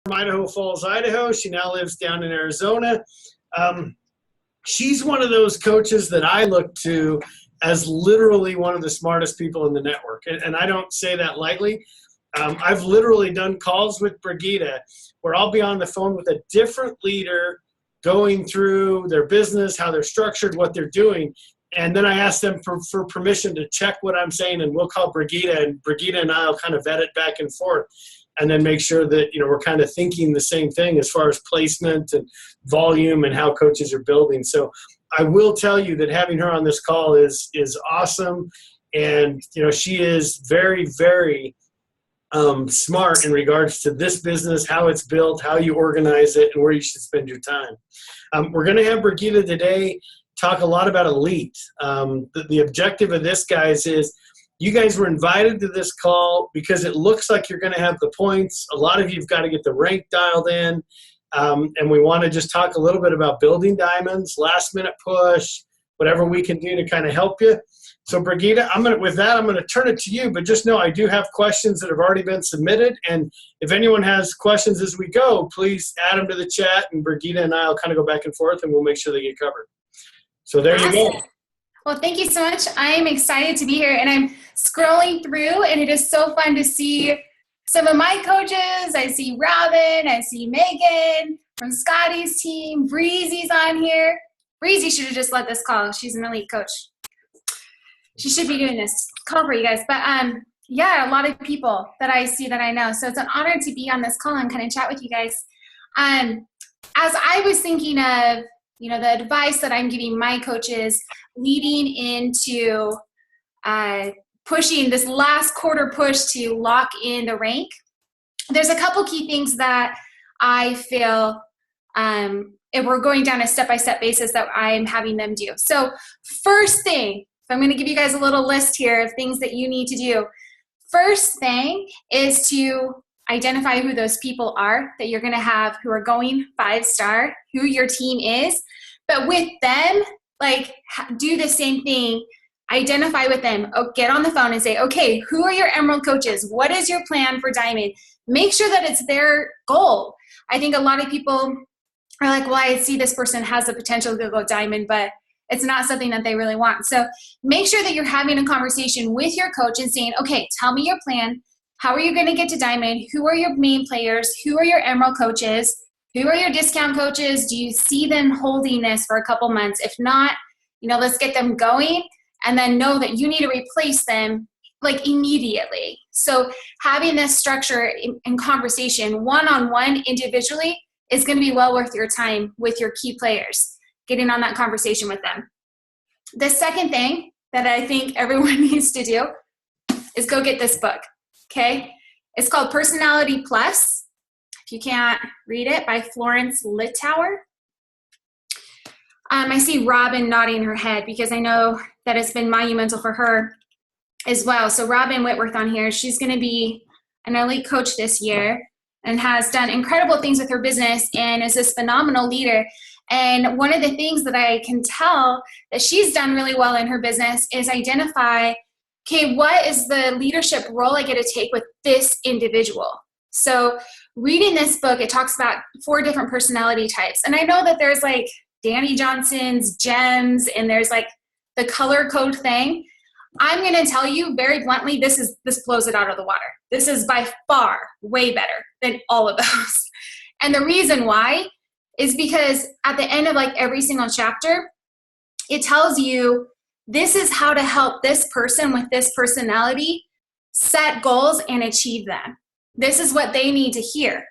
from Idaho Falls, Idaho. She now lives down in Arizona. She's one of those coaches that I look to as literally one of the smartest people in the network. And I don't say that lightly. I've literally done calls with Brigitte where I'll be on the phone with a different leader going through their business, how they're structured, what they're doing. And then I ask them for permission to check what I'm saying, and we'll call Brigitte, and Brigitte and I will kind of vet it back and forth, and then make sure that, we're kind of thinking the same thing as far as placement and volume and how coaches are building. So I will tell you that having her on this call is awesome. And, she is very, very smart in regards to this business, how it's built, how you organize it, and where you should spend your time. We're going to have Brigitte today talk a lot about elite. The objective of this, guys, is you guys were invited to this call because it looks like you're going to have the points. A lot of you have got to get the rank dialed in. And we want to just talk a little bit about building diamonds, last minute push, whatever we can do to kind of help you. So Brigitte, I'm going to turn it to you, but just know I do have questions that have already been submitted. And if anyone has questions as we go, please add them to the chat, and Brigitte and I will kind of go back and forth, and we'll make sure they get covered. So there you go. Well, thank you so much. I am excited to be here, and I'm scrolling through, and it is so fun to see some of my coaches. I see Robin, I see Megan from Scotty's team. Breezy's on here. Breezy should have just led this call. She's an elite coach. She should be doing this call for you guys. But yeah, a lot of people that I see that I know. So it's an honor to be on this call and kind of chat with you guys. As I was thinking of, the advice that I'm giving my coaches leading into pushing this last quarter push to lock in the rank, there's a couple key things that I feel if we're going down a step-by-step basis that I'm having them do. So first thing, I'm going to give you guys a little list here of things that you need to do. First thing is to identify who those people are that you're going to have who are going 5-star, who your team is. But with them, do the same thing. Identify with them. Get on the phone and say, okay, who are your Emerald coaches? What is your plan for Diamond? Make sure that it's their goal. I think a lot of people are like, well, I see this person has the potential to go Diamond, but it's not something that they really want. So make sure that you're having a conversation with your coach and saying, okay, tell me your plan. How are you going to get to Diamond? Who are your main players? Who are your Emerald coaches? Who are your discount coaches? Do you see them holding this for a couple months? If not, let's get them going, and then know that you need to replace them immediately. So having this structure and conversation one-on-one individually is going to be well worth your time with your key players, getting on that conversation with them. The second thing that I think everyone needs to do is go get this book, okay? It's called Personality Plus. If you can't read it, by Florence Littauer. I see Robin nodding her head because I know that it's been monumental for her as well. So Robin Whitworth on here, she's going to be an elite coach this year and has done incredible things with her business and is this phenomenal leader. And one of the things that I can tell that she's done really well in her business is identify, okay, what is the leadership role I get to take with this individual? So reading this book, it talks about 4 different personality types. And I know that there's Danny Johnson's gems, and there's the color code thing. I'm going to tell you very bluntly, this blows it out of the water. This is by far way better than all of those. And the reason why is because at the end of every single chapter, it tells you this is how to help this person with this personality set goals and achieve them. This is what they need to hear.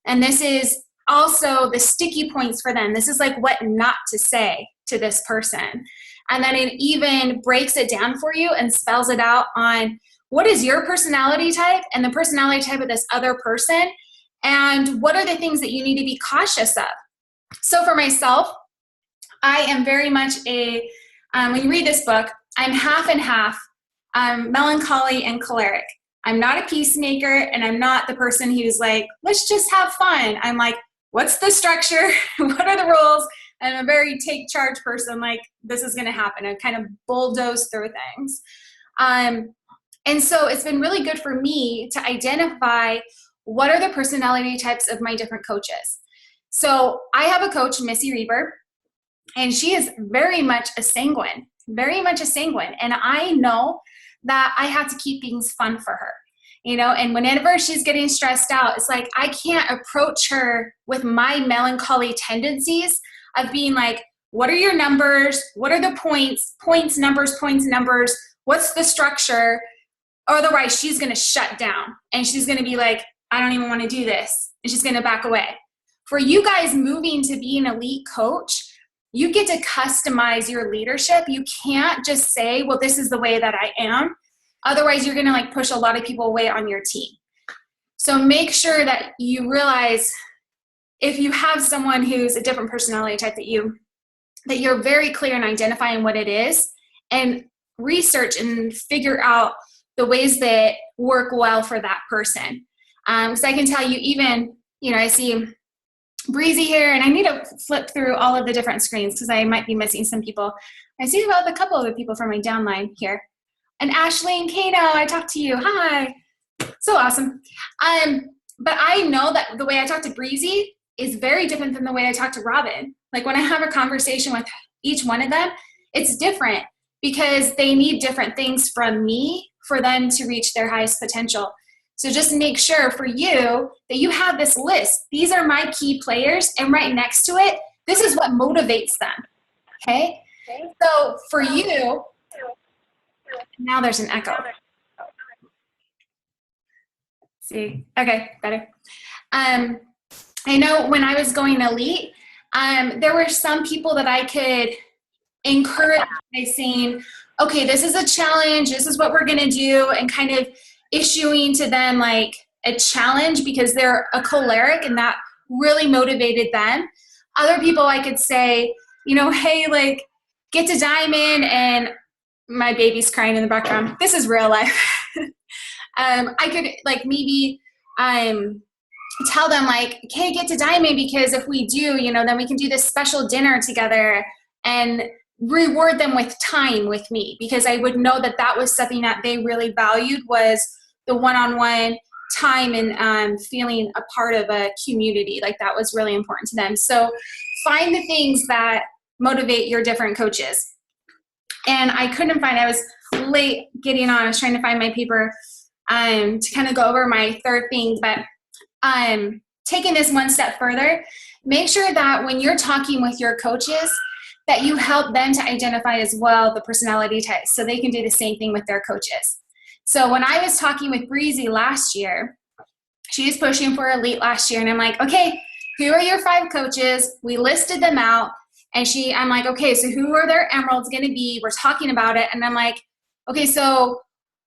And this is also the sticky points for them. This is what not to say to this person. And then it even breaks it down for you and spells it out on what is your personality type and the personality type of this other person, and what are the things that you need to be cautious of. So for myself, I am very much when you read this book, I'm half and half, melancholy and choleric. I'm not a peacemaker, and I'm not the person who's let's just have fun. I'm what's the structure? What are the rules? I'm a very take charge person. This is going to happen. I kind of bulldoze through things. And so it's been really good for me to identify what are the personality types of my different coaches? So I have a coach, Missy Reber, and she is very much a sanguine. And I know that I have to keep things fun for her, and whenever she's getting stressed out, it's like, I can't approach her with my melancholy tendencies of being like, what are your numbers? What are the points, numbers, what's the structure? Otherwise she's going to shut down and she's going to be like, I don't even want to do this. And she's going to back away. For you guys moving to be an elite coach, you get to customize your leadership. You can't just say, well, this is the way that I am. Otherwise, you're going to push a lot of people away on your team. So make sure that you realize if you have someone who's a different personality type that you're very clear in identifying what it is and research and figure out the ways that work well for that person. Because I can tell you even, I see Breezy here, and I need to flip through all of the different screens because I might be missing some people. I see about a couple of the people from my downline here. And Ashley and Kano, I talked to you. Hi. So awesome. But I know that the way I talk to Breezy is very different than the way I talk to Robin. Like when I have a conversation with each one of them, it's different because they need different things from me for them to reach their highest potential. So just make sure for you that you have this list. These are my key players, and right next to it, this is what motivates them. Okay? So for you, now there's an echo. See? Okay, better. I know when I was going elite, there were some people that I could encourage by saying, okay, this is a challenge, this is what we're gonna do, and kind of issuing to them like a challenge because they're a choleric and that really motivated them. Other people I could say, hey, get to diamond, and my baby's crying in the background. This is real life. I could maybe tell them okay, get to diamond because if we do, then we can do this special dinner together and reward them with time with me because I would know that that was something that they really valued was the one-on-one time and feeling a part of a community. That was really important to them. So find the things that motivate your different coaches. And I couldn't find, I was late getting on, I was trying to find my paper to kind of go over my third thing, but taking this one step further, make sure that when you're talking with your coaches, that you help them to identify as well the personality types so they can do the same thing with their coaches. So when I was talking with Breezy last year, she was pushing for elite last year, and I'm like, okay, who are your 5 coaches? We listed them out, and I'm like, okay, so who are their emeralds going to be? We're talking about it, and I'm like, okay, so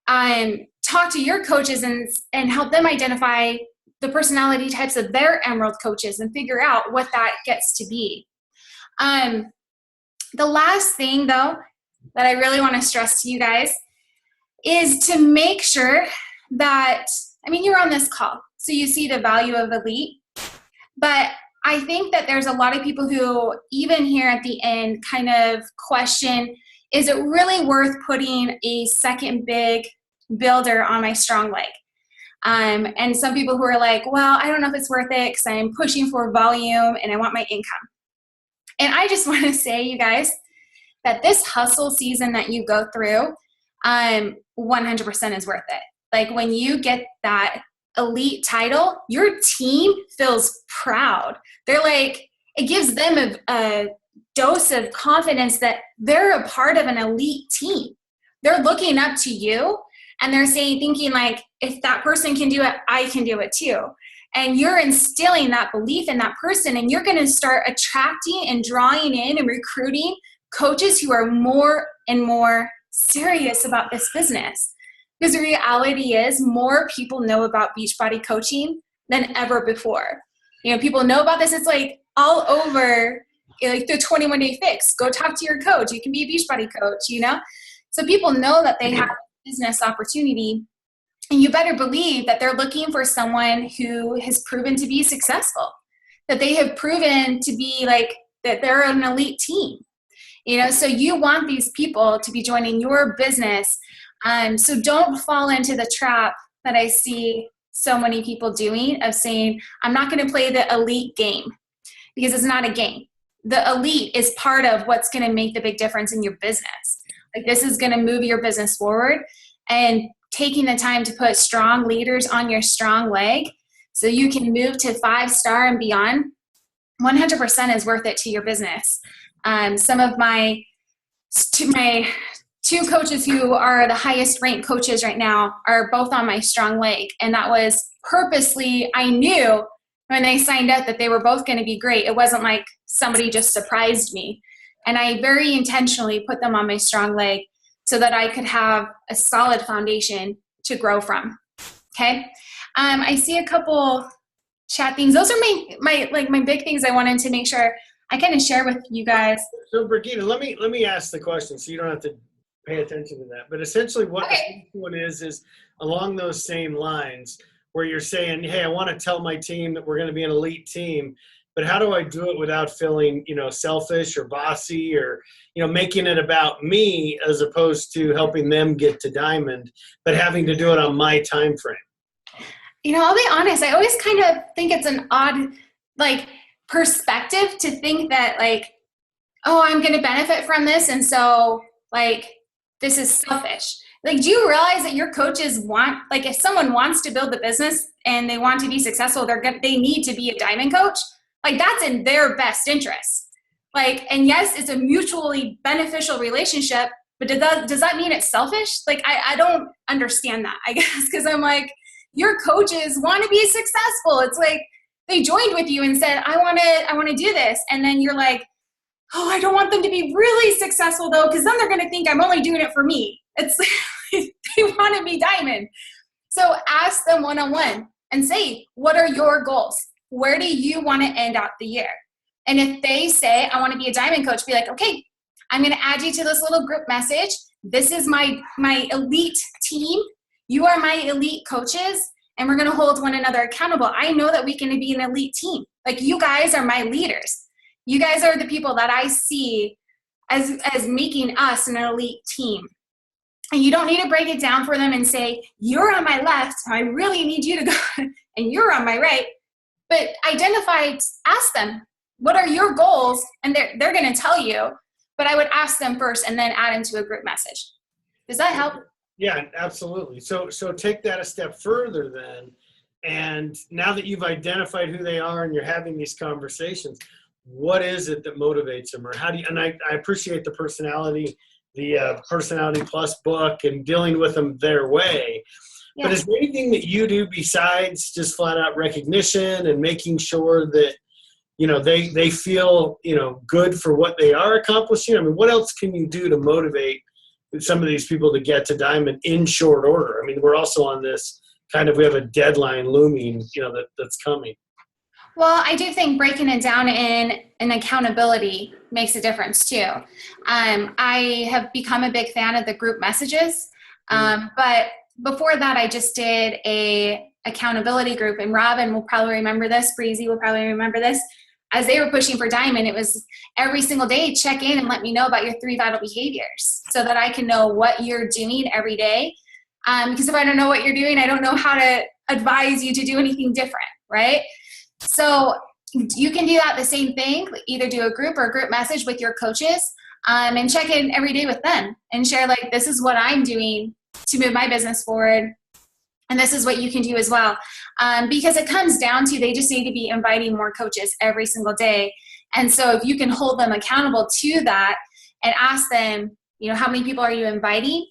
talk to your coaches and help them identify the personality types of their emerald coaches and figure out what that gets to be. The last thing, though, that I really want to stress to you guys is to make sure that, you're on this call, so you see the value of elite, but I think that there's a lot of people who, even here at the end, kind of question, is it really worth putting a second big builder on my strong leg? And some people who are like, well, I don't know if it's worth it because I'm pushing for volume and I want my income. And I just want to say, you guys, that this hustle season that you go through, 100% is worth it. When you get that elite title, your team feels proud. They're it gives them a dose of confidence that they're a part of an elite team. They're looking up to you and they're thinking if that person can do it, I can do it too. And you're instilling that belief in that person, and you're going to start attracting and drawing in and recruiting coaches who are more and more serious about this business. Because the reality is more people know about Beachbody coaching than ever before. People know about this. It's all over the 21-day fix. Go talk to your coach. You can be a Beachbody coach, So people know that they have a business opportunity, and you better believe that they're looking for someone who has proven to be successful, that they have proven to be that they're an elite team. So you want these people to be joining your business. So don't fall into the trap that I see so many people doing, of saying, I'm not going to play the elite game, because it's not a game. The elite is part of what's going to make the big difference in your business. Like, this is going to move your business forward, and taking the time to put strong leaders on your strong leg so you can move to 5-star and beyond, 100% is worth it to your business. Some of my two coaches who are the highest ranked coaches right now are both on my strong leg. And that was purposely, I knew when they signed up that they were both going to be great. It wasn't like somebody just surprised me. And I very intentionally put them on my strong leg so that I could have a solid foundation to grow from. Okay. I see a couple chat things. Those are my big things I wanted to make sure I kind of share with you guys. So Brigitte, let me ask the question so you don't have to pay attention to that. But essentially what the one is along those same lines, where you're saying, hey, I want to tell my team that we're going to be an elite team, but how do I do it without feeling, selfish or bossy, or, making it about me as opposed to helping them get to diamond, but having to do it on my time frame? I'll be honest, I always kind of think it's an odd, perspective to think that, oh, I'm going to benefit from this, and so, this is selfish. Do you realize that your coaches want, if someone wants to build the business and they want to be successful, they need to be a diamond coach? That's in their best interest. And yes, it's a mutually beneficial relationship, but does that mean it's selfish? I don't understand that, I guess, because I'm your coaches want to be successful. It's they joined with you and said, I want to do this. And then you're oh, I don't want them to be really successful though, because then they're going to think I'm only doing it for me. It's they want to be diamond. So ask them one-on-one and say, what are your goals? Where do you want to end out the year? And if they say, I want to be a diamond coach, be okay, I'm going to add you to this little group message. This is my elite team. You are my elite coaches, and we're going to hold one another accountable. I know that we can be an elite team. You guys are my leaders. You guys are the people that I see as making us an elite team. And you don't need to break it down for them and say, you're on my left, I really need you to go, and you're on my right. But ask them, what are your goals? And they're going to tell you, but I would ask them first and then add into a group message. Does that help? Yeah, absolutely. So take that a step further then. And now that you've identified who they are and you're having these conversations, what is it that motivates them? Or how do you, and I appreciate the Personality Plus book and dealing with them their way. Yeah. But is there anything that you do besides just flat out recognition and making sure that, they feel, good for what they are accomplishing? I mean, what else can you do to motivate some of these people to get to diamond in short order? I mean, we're also on this we have a deadline looming, that's coming. Well, I do think breaking it down in an accountability makes a difference too. I have become a big fan of the group messages. But before that, I just did a accountability group, and Robin will probably remember this, Breezy will probably remember this. As they were pushing for diamond, it was every single day, check in and let me know about your 3 vital behaviors so that I can know what you're doing every day. Because if I don't know what you're doing, I don't know how to advise you to do anything different, right? So you can do that the same thing, either do a group or a group message with your coaches, and check in every day with them and share this is what I'm doing to move my business forward. And this is what you can do as well. Because it comes down to, they just need to be inviting more coaches every single day. And so if you can hold them accountable to that and ask them, how many people are you inviting?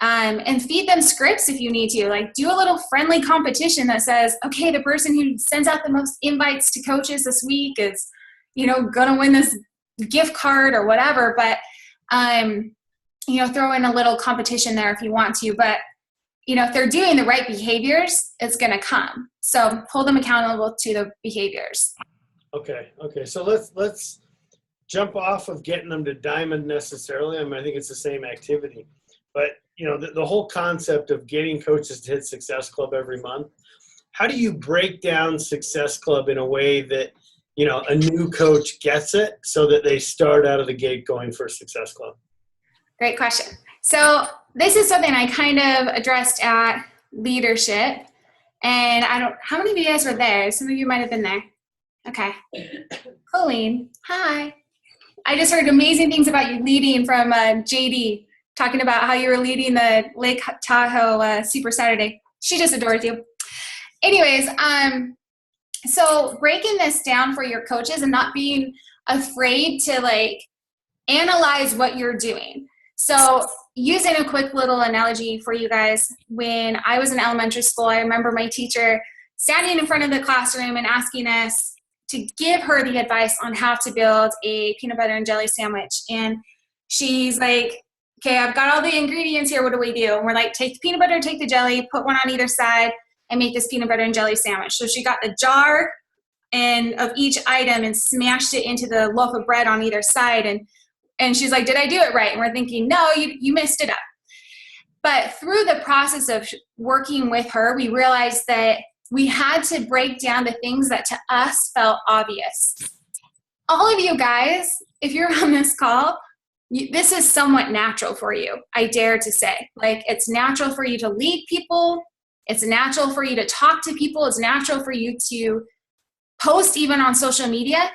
And feed them scripts if you need to. Do a little friendly competition that says, okay, the person who sends out the most invites to coaches this week is, going to win this gift card or whatever. But, throw in a little competition there if you want to. But, if they're doing the right behaviors, it's going to come. So hold them accountable to the behaviors. Okay. So let's jump off of getting them to diamond necessarily. I mean, I think it's the same activity. But, the whole concept of getting coaches to hit Success Club every month, how do you break down Success Club in a way that, a new coach gets it so that they start out of the gate going for Success Club? Great question. So this is something I kind of addressed at leadership, And how many of you guys were there? Some of you might have been there. Okay. Colleen, hi. I just heard amazing things about you leading from JD, talking about how you were leading the Lake Tahoe Super Saturday. She just adores you. Anyways, so breaking this down for your coaches and not being afraid to like analyze what you're doing. So using a quick little analogy for you guys, when I was in elementary school, I remember my teacher standing in front of the classroom and asking us to give her the advice on how to build a peanut butter and jelly sandwich. And she's like, okay, I've got all the ingredients here. What do we do? And we're like, take the peanut butter, take the jelly, put one on either side, and make this peanut butter and jelly sandwich. So she got the jar of each item and smashed it into the loaf of bread on either side. And she's like, did I do it right? And we're thinking, no, you messed it up. But through the process of working with her, we realized that we had to break down the things that to us felt obvious. All of you guys, if you're on this call, this is somewhat natural for you, I dare to say. Like, it's natural for you to lead people. It's natural for you to talk to people. It's natural for you to post even on social media.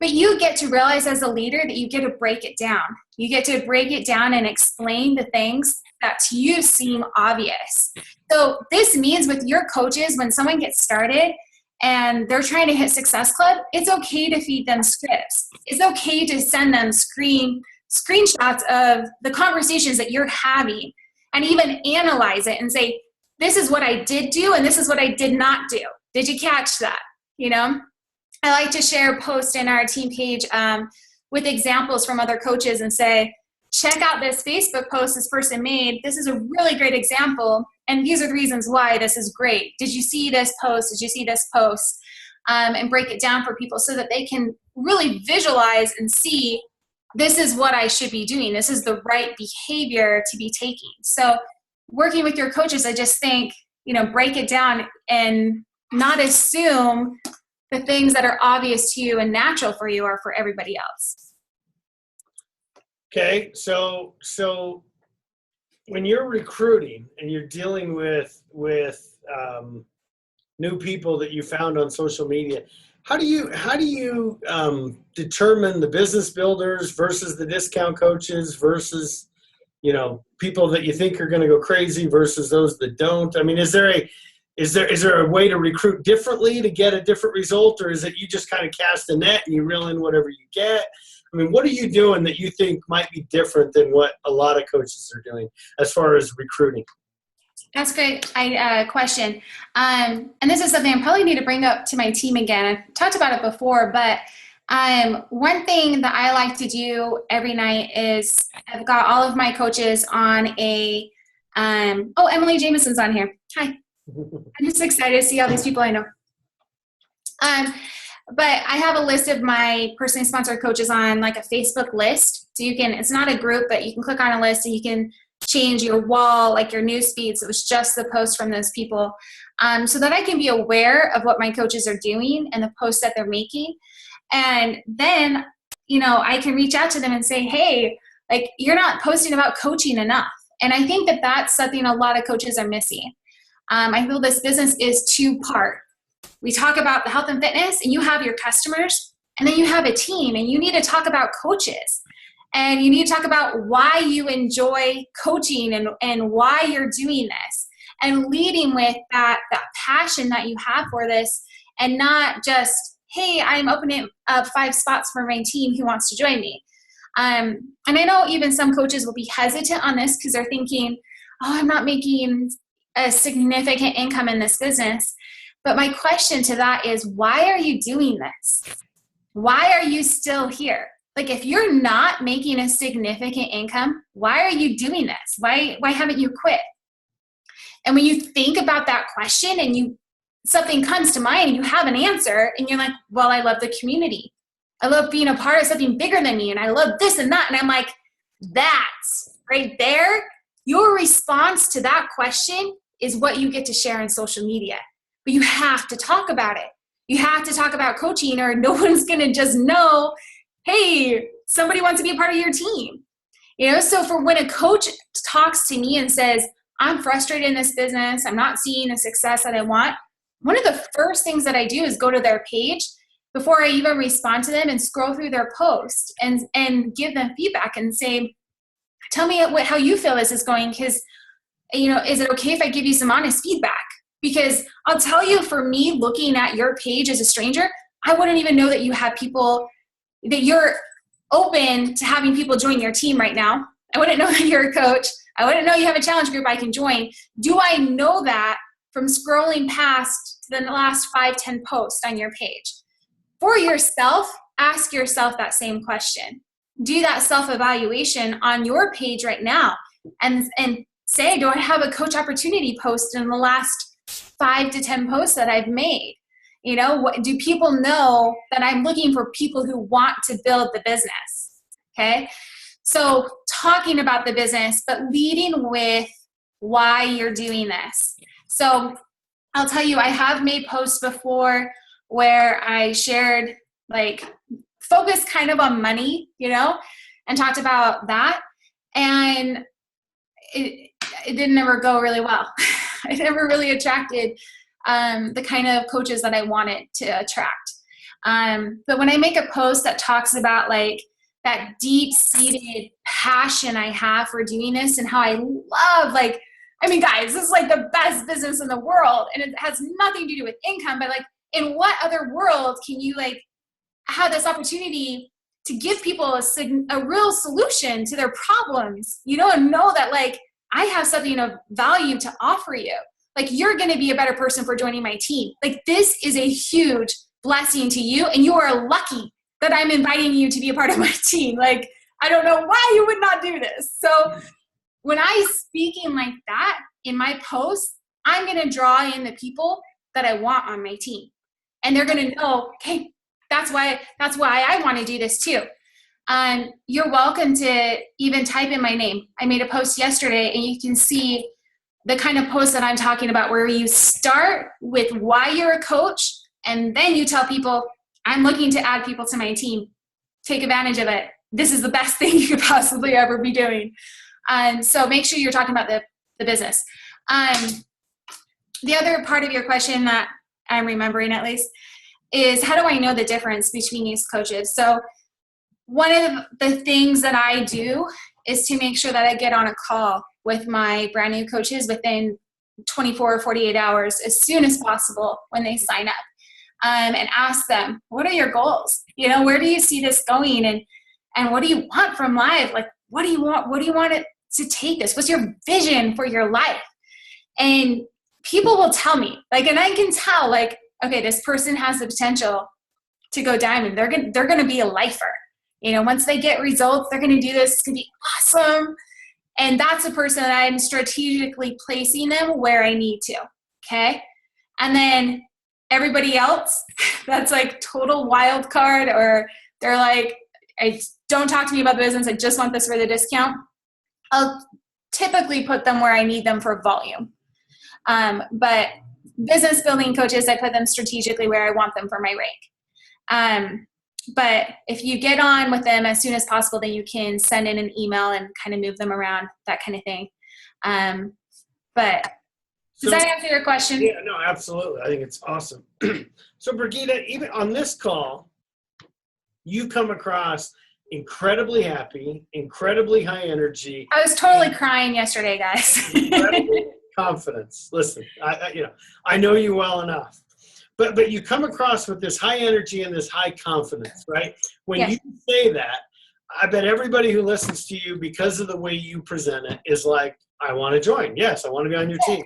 But you get to realize as a leader that you get to break it down. You get to break it down and explain the things that to you seem obvious. So this means with your coaches, when someone gets started and they're trying to hit Success Club, it's okay to feed them scripts. It's okay to send them screenshots of the conversations that you're having and even analyze it and say, this is what I did do and this is what I did not do. Did you catch that? You know? I like to share posts in our team page with examples from other coaches and say, check out this Facebook post this person made. This is a really great example, and these are the reasons why this is great. Did you see this post? Did you see this post? And break it down for people so that they can really visualize and see, this is what I should be doing. This is the right behavior to be taking. So working with your coaches, I just think, break it down and not assume the things that are obvious to you and natural for you are for everybody else. Okay, so when you're recruiting and you're dealing with new people that you found on social media, how do you determine the business builders versus the discount coaches versus people that you think are going to go crazy versus those that don't? I mean, is there a way to recruit differently to get a different result, or is it you just kind of cast a net and you reel in whatever you get? I mean, what are you doing that you think might be different than what a lot of coaches are doing as far as recruiting? That's a great question. And this is something I probably need to bring up to my team again. I've talked about it before, but one thing that I like to do every night is I've got all of my coaches on a Emily Jameson's on here. Hi. I'm just excited to see all these people I know. But I have a list of my personally sponsored coaches on like a Facebook list. So it's not a group, but you can click on a list and you can change your wall, like your news feed. So it's just the posts from those people. So that I can be aware of what my coaches are doing and the posts that they're making. And then, I can reach out to them and say, hey, like, you're not posting about coaching enough. And I think that that's something a lot of coaches are missing. I feel this business is two-part. We talk about the health and fitness, and you have your customers, and then you have a team, and you need to talk about coaches. And you need to talk about why you enjoy coaching and why you're doing this. And leading with that passion that you have for this, and not just, hey, I'm opening up 5 spots for my team who wants to join me. And I know even some coaches will be hesitant on this because they're thinking, oh, I'm not making a significant income in this business. But my question to that is, why are you doing this? Why are you still here? Like, if you're not making a significant income, why are you doing this? Why haven't you quit? And when you think about that question and something comes to mind and you have an answer and you're like, well, I love the community. I love being a part of something bigger than me. And I love this and that. And I'm like, that's right there. Your response to that question is what you get to share on social media. But you have to talk about it. You have to talk about coaching, or no one's going to just know, hey, somebody wants to be a part of your team. So for when a coach talks to me and says, I'm frustrated in this business, I'm not seeing the success that I want, one of the first things that I do is go to their page before I even respond to them and scroll through their post and give them feedback and say, tell me how you feel this is going, because, is it okay if I give you some honest feedback? Because I'll tell you, for me, looking at your page as a stranger, I wouldn't even know that you have people, that you're open to having people join your team right now. I wouldn't know that you're a coach. I wouldn't know you have a challenge group I can join. Do I know that from scrolling past the last 5-10 posts on your page? For yourself, ask yourself that same question. Do that self-evaluation on your page right now and say, do I have a coach opportunity post in the last 5 to 10 posts that I've made? Do people know that I'm looking for people who want to build the business? Okay. So talking about the business, but leading with why you're doing this. So I'll tell you, I have made posts before where I shared, focus kind of on money, and talked about that. And it didn't ever go really well. It never really attracted the kind of coaches that I wanted to attract. But when I make a post that talks about that deep-seated passion I have for doing this and how I love, guys, this is the best business in the world, and it has nothing to do with income, but in what other world can you have this opportunity to give people a real solution to their problems, and know that I have something of value to offer you. You're going to be a better person for joining my team. This is a huge blessing to you, and you are lucky that I'm inviting you to be a part of my team. I don't know why you would not do this. So when I speaking like that in my posts, I'm going to draw in the people that I want on my team. And they're going to know, okay, that's why I want to do this too. You're welcome to even type in my name. I made a post yesterday, and you can see the kind of post that I'm talking about, where you start with why you're a coach, and then you tell people, I'm looking to add people to my team. Take advantage of it. This is the best thing you could possibly ever be doing. So make sure you're talking about the business. The other part of your question that I'm remembering, at least, is how do I know the difference between these coaches? So one of the things that I do is to make sure that I get on a call with my brand new coaches within 24 or 48 hours, as soon as possible when they sign up, and ask them, what are your goals? Where do you see this going? And what do you want from life? What do you want? What do you want it to take this? What's your vision for your life? And people will tell me, and I can tell, okay, this person has the potential to go diamond. They're going to be a lifer. Once they get results, they're going to do this. It's going to be awesome. And that's a person that I'm strategically placing them where I need to. Okay. And then everybody else, that's total wild card, or they're don't talk to me about the business. I just want this for the discount. I'll typically put them where I need them for volume. But business building coaches, I put them strategically where I want them for my rank. But if you get on with them as soon as possible, then you can send in an email and kind of move them around, that kind of thing. But does that answer your question? Yeah, no, absolutely. I think it's awesome. So Brigitte, even on this call, you come across incredibly happy, incredibly high energy. I was totally crying yesterday, guys. Incredible confidence. Listen, I know you well enough. But you come across with this high energy and this high confidence, right? When you say that, I bet everybody who listens to you, because of the way you present it, is I want to join. Yes, I want to be on your team.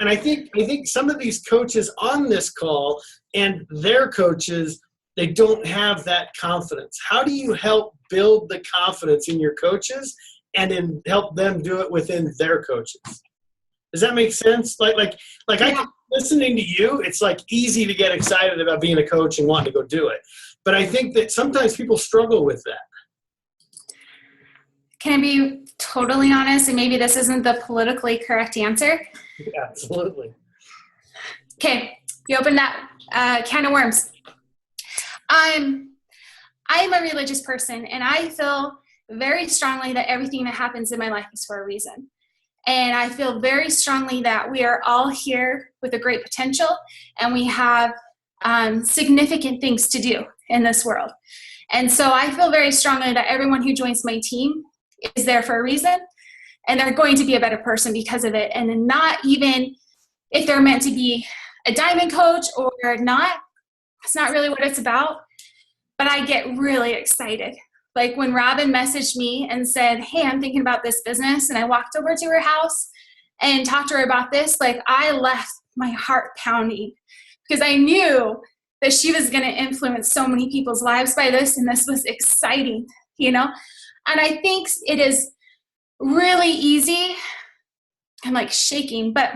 And I think some of these coaches on this call and their coaches, they don't have that confidence. How do you help build the confidence in your coaches and help them do it within their coaches? Does that make sense? Listening to you, it's easy to get excited about being a coach and wanting to go do it. But I think that sometimes people struggle with that. Can I be totally honest? And maybe this isn't the politically correct answer. Yeah, absolutely. Okay, you opened that can of worms. I'm a religious person, and I feel very strongly that everything that happens in my life is for a reason. And I feel very strongly that we are all here with a great potential, and we have significant things to do in this world. And so I feel very strongly that everyone who joins my team is there for a reason, and they're going to be a better person because of it. And not even if they're meant to be a diamond coach or not, it's not really what it's about. But I get really excited. Like when Robin messaged me and said, hey, I'm thinking about this business, and I walked over to her house and talked to her about this, like I left my heart pounding because I knew that she was going to influence so many people's lives by this, and this was exciting, you know? And I think it is really easy, I'm like shaking, but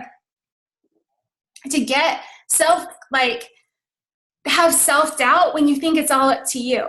to get have self-doubt when you think it's all up to you.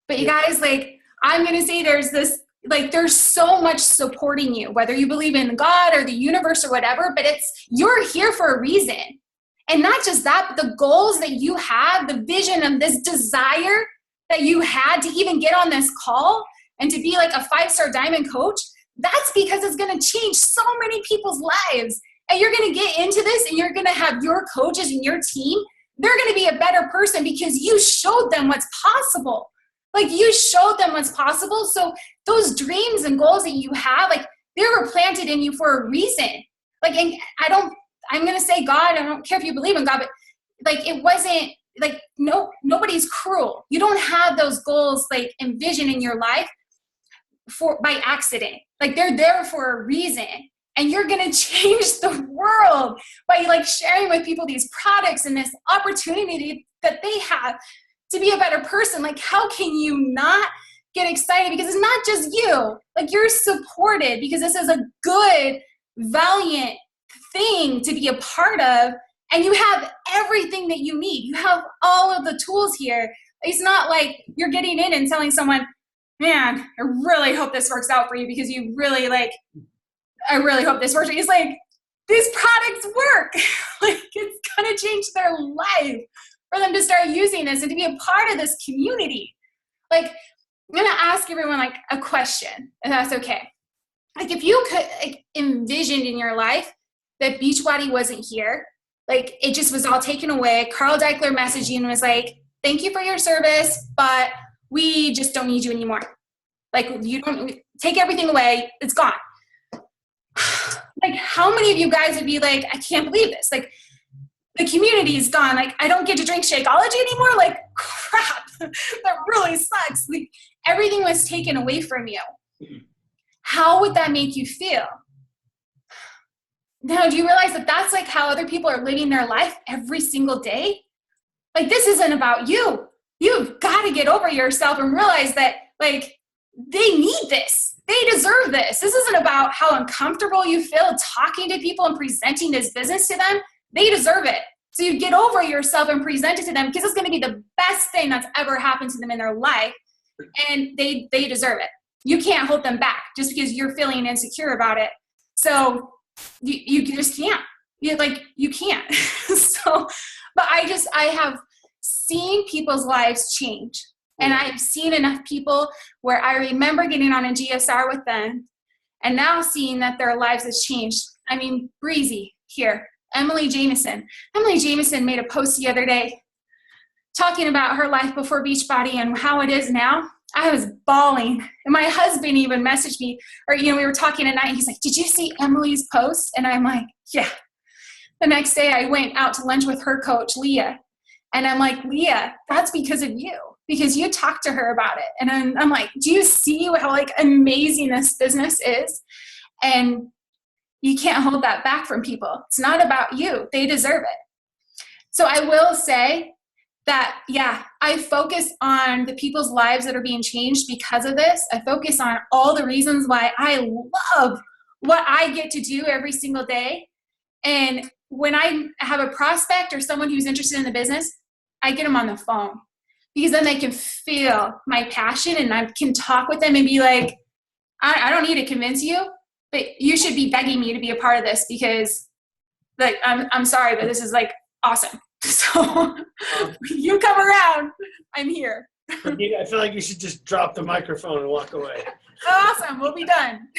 But you guys, like, I'm going to say there's so much supporting you, whether you believe in God or the universe or whatever, but you're here for a reason. And not just that, but the goals that you have, the vision of this desire that you had to even get on this call and to be like a 5-star diamond coach, that's because it's going to change so many people's lives. And you're going to get into this and you're going to have your coaches and your team. They're going to be a better person because you showed them what's possible. Like you showed them what's possible. So those dreams and goals that you have, like they were planted in you for a reason. Like, and I'm going to say God, I don't care if you believe in God, but like, it wasn't like, nobody's cruel. You don't have those goals like envisioned in your life by accident. Like they're there for a reason. And you're going to change the world by like sharing with people these products and this opportunity that they have to be a better person. Like, how can you not get excited? Because it's not just you. Like, you're supported because this is a good, valiant thing to be a part of. And you have everything that you need. You have all of the tools here. It's not like you're getting in and telling someone, man, I really hope this works out for you because you really I really hope this works. It's like, these products work. Like, it's going to change their life for them to start using this and to be a part of this community. Like, I'm going to ask everyone, like, a question, if that's okay. Like, if you could envision in your life that Beachbody wasn't here, like, it just was all taken away. Carl Deichler messaging was like, thank you for your service, but we just don't need you anymore. Like, you don't take everything away. It's gone. Like, how many of you guys would be like, I can't believe this. Like, the community is gone. Like, I don't get to drink Shakeology anymore. Like, crap, that really sucks. Like, everything was taken away from you. How would that make you feel? Now, do you realize that that's like how other people are living their life every single day? Like, this isn't about you. You've got to get over yourself and realize that, like, they need this. They deserve this. This isn't about how uncomfortable you feel talking to people and presenting this business to them. They deserve it. So you get over yourself and present it to them because it's going to be the best thing that's ever happened to them in their life. And they deserve it. You can't hold them back just because you're feeling insecure about it. So you just can't. You can't. So, but I have seen people's lives change. And I've seen enough people where I remember getting on a GSR with them and now seeing that their lives has changed. I mean, Breezy here, Emily Jameson. Emily Jameson made a post the other day talking about her life before Beachbody and how it is now. I was bawling. And my husband even messaged me, or, we were talking at night. He's like, did you see Emily's post? And I'm like, yeah. The next day I went out to lunch with her coach, Leah. And I'm like, Leah, that's because of you. Because you talked to her about it. And I'm like, do you see how like amazing this business is? And you can't hold that back from people. It's not about you. They deserve it. So I will say that, yeah, I focus on the people's lives that are being changed because of this. I focus on all the reasons why I love what I get to do every single day. And when I have a prospect or someone who's interested in the business, I get them on the phone. Because then they can feel my passion and I can talk with them and be like, I don't need to convince you, but you should be begging me to be a part of this because like, I'm sorry, but this is like awesome. So you come around, I'm here. I feel like you should just drop the microphone and walk away. Awesome. We'll be done.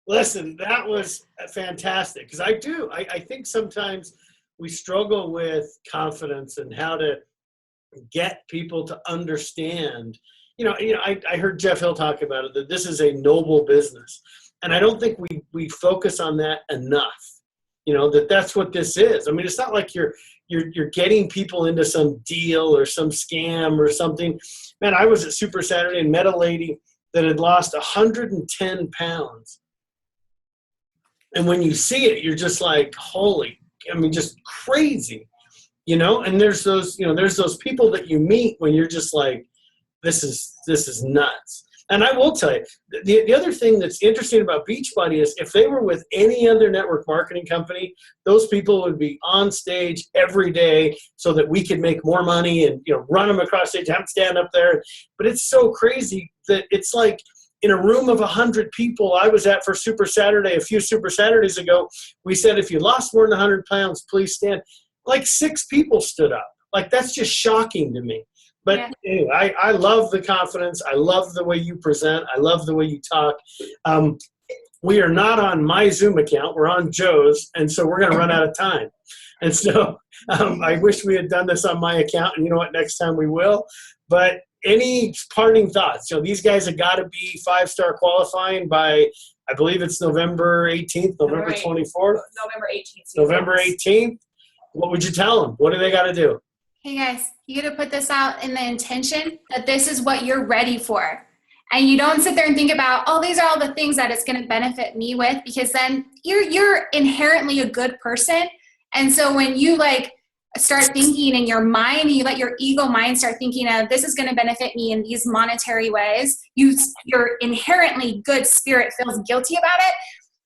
Listen, that was fantastic because I think sometimes we struggle with confidence and how to get people to understand. I heard Jeff Hill talk about it, that this is a noble business. And I don't think we focus on that enough, that's what this is. I mean, it's not like you're getting people into some deal or some scam or something. Man, I was at Super Saturday and met a lady that had lost 110 pounds. And when you see it, you're just like, just crazy, and there's those people that you meet when you're just like, this is nuts. And I will tell you, the other thing that's interesting about Beachbody is if they were with any other network marketing company, those people would be on stage every day so that we could make more money and, run them across stage, have them stand up there. But it's so crazy that it's like in a room of 100 people I was at for Super Saturday, a few Super Saturdays ago, we said, if you lost more than 100 pounds, please stand. Like 6 people stood up. Like, that's just shocking to me. But anyway, I love the confidence. I love the way you present. I love the way you talk. We are not on my Zoom account. We're on Joe's, and so we're going to run out of time. And so I wish we had done this on my account, and you know what? Next time we will. But any parting thoughts? These guys have got to be 5-star qualifying by, I believe it's November 18th, November 24th? November 18th. November 18th. What would you tell them? What do they got to do? Hey guys, you got to put this out in the intention that this is what you're ready for. And you don't sit there and think about, these are all the things that it's going to benefit me with, because then you're inherently a good person. And so when you start thinking in your mind, and you let your ego mind start thinking of, this is going to benefit me in these monetary ways, your inherently good spirit feels guilty about it.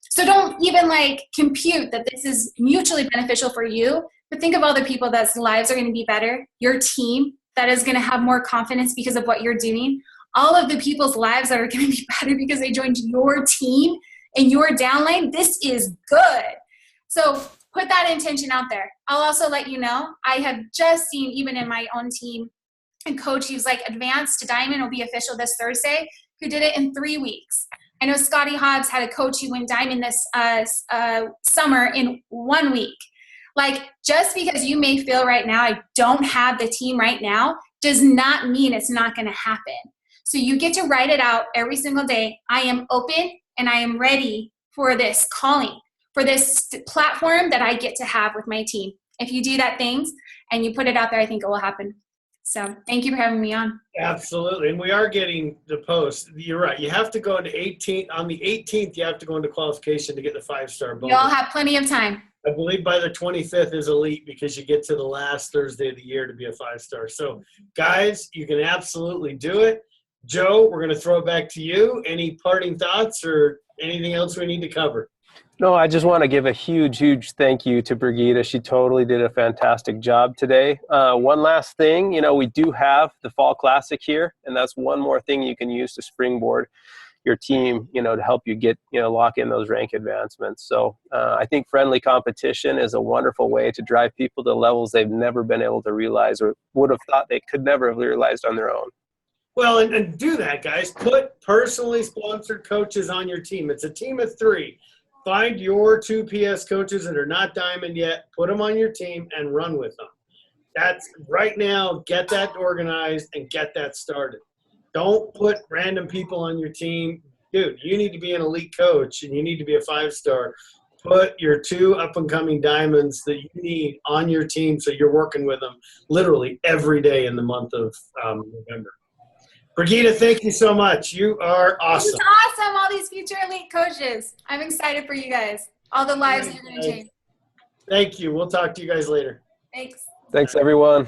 So don't even compute that this is mutually beneficial for you. But think of all the people that's lives are going to be better, your team that is going to have more confidence because of what you're doing, all of the people's lives that are going to be better because they joined your team and your downline. This is good. So put that intention out there. I'll also let you know, I have just seen, even in my own team, a coach who's advanced to diamond will be official this Thursday, who did it in 3 weeks. I know Scotty Hobbs had a coach who went diamond this summer in 1 week. Just because you may feel right now, I don't have the team right now, does not mean it's not going to happen. So you get to write it out every single day. I am open and I am ready for this calling, for this platform that I get to have with my team. If you do that things and you put it out there, I think it will happen. So thank you for having me on. Absolutely. And we are getting the post. You're right. You have to go into 18th. On the 18th, you have to go into qualification to get the 5-star bonus. You all have plenty of time. I believe by the 25th is elite because you get to the last Thursday of the year to be a 5-star. So, guys, you can absolutely do it. Joe, we're going to throw it back to you. Any parting thoughts or anything else we need to cover? No, I just want to give a huge thank you to Brigitte. She totally did a fantastic job today. One last thing, we do have the Fall Classic here, and that's one more thing you can use to springboard your team, to help you get, lock in those rank advancements. So I think friendly competition is a wonderful way to drive people to levels they've never been able to realize or would have thought they could never have realized on their own. Well, and do that, guys. Put personally sponsored coaches on your team. It's a team of 3. Find your 2 PS coaches that are not diamond yet, put them on your team and run with them. That's right now, get that organized and get that started. Don't put random people on your team. Dude, you need to be an elite coach and you need to be a 5-star. Put your 2 up-and-coming diamonds that you need on your team so you're working with them literally every day in the month of November. Brigitte, thank you so much. You are awesome. It's awesome, all these future elite coaches. I'm excited for you guys. All the lives you're going to change. Thank you. We'll talk to you guys later. Thanks. Thanks, everyone.